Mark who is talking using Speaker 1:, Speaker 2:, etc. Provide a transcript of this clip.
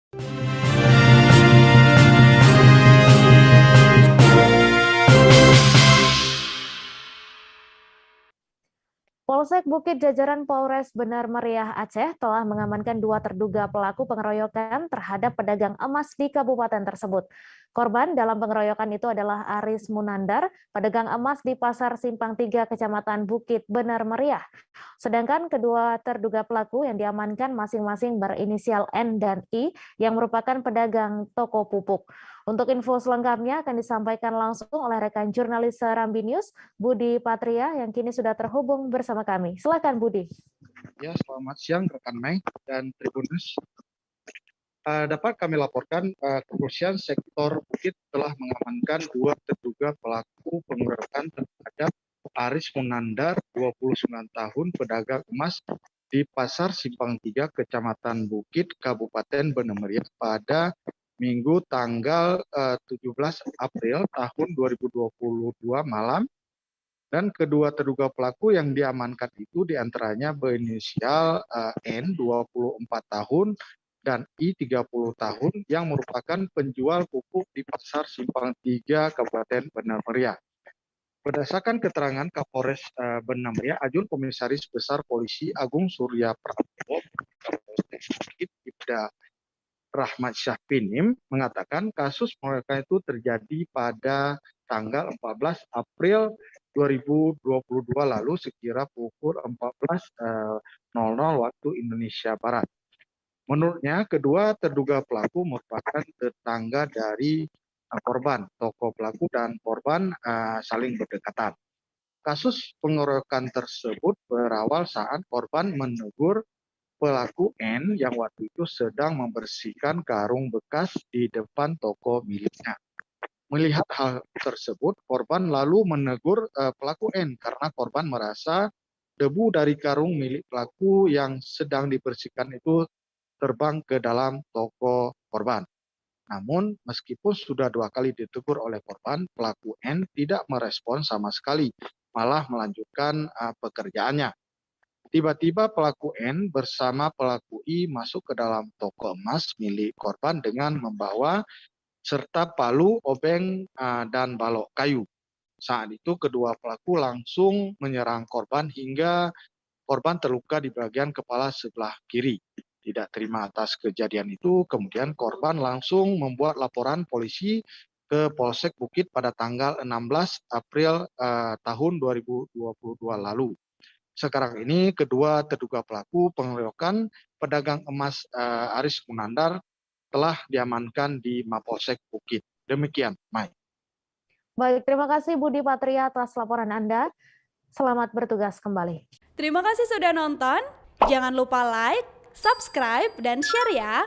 Speaker 1: Polsek Bukit Jajaran Polres Benar Meriah Aceh telah mengamankan 2 terduga pelaku pengeroyokan terhadap pedagang emas di kabupaten tersebut. Korban dalam pengeroyokan itu adalah Aris Munandar, pedagang emas di Pasar Simpang 3, Kecamatan Bukit Benar Meriah. Sedangkan kedua terduga pelaku yang diamankan masing-masing berinisial N dan I yang merupakan pedagang toko pupuk. Untuk info selengkapnya akan disampaikan langsung oleh rekan jurnalis Serambi News, Budi Patria, yang kini sudah terhubung bersama kami. Silakan Budi.
Speaker 2: Ya, selamat siang rekan Mei dan Tribunus. Dapat kami laporkan kepolisian sektor Bukit telah mengamankan 2 terduga pelaku pengeroyokan terhadap Aris Munandar, 29 tahun, pedagang emas di Pasar Simpang 3, Kecamatan Bukit, Kabupaten Benar Meriah pada Minggu tanggal 17 April tahun 2022 malam. Dan kedua terduga pelaku yang diamankan itu diantaranya berinisial N 24 tahun dan I 30 tahun yang merupakan penjual pupuk di Pasar Simpang 3 Kabupaten Benar Meriah. Berdasarkan keterangan Kapolres Benar Meriah, Ajun Komisaris Besar Polisi Agung Surya Pranowo, Ibda Rahmat Syahpinim mengatakan kasus pengeroyokan itu terjadi pada tanggal 14 April 2022 lalu sekira pukul 14.00 waktu Indonesia Barat. Menurutnya, kedua terduga pelaku merupakan tetangga dari korban. Tokoh pelaku dan korban saling berdekatan. Kasus pengeroyokan tersebut berawal saat korban menegur pelaku N yang waktu itu sedang membersihkan karung bekas di depan toko miliknya. Melihat hal tersebut, korban lalu menegur pelaku N karena korban merasa debu dari karung milik pelaku yang sedang dibersihkan itu terbang ke dalam toko korban. Namun, meskipun sudah 2 kali ditegur oleh korban, pelaku N tidak merespon sama sekali, malah melanjutkan pekerjaannya. Tiba-tiba pelaku N bersama pelaku I masuk ke dalam toko emas milik korban dengan membawa serta palu, obeng, dan balok kayu. Saat itu kedua pelaku langsung menyerang korban hingga korban terluka di bagian kepala sebelah kiri. Tidak terima atas kejadian itu, kemudian korban langsung membuat laporan polisi ke Polsek Bukit pada tanggal 16 April tahun 2022 lalu. Sekarang ini kedua terduga pelaku pengeroyokan pedagang emas Aris Munandar telah diamankan di Mapolsek Bukit. Demikian, Mai.
Speaker 1: Baik, terima kasih Budi Patria atas laporan Anda. Selamat bertugas kembali.
Speaker 3: Terima kasih sudah nonton. Jangan lupa like, subscribe, dan share ya.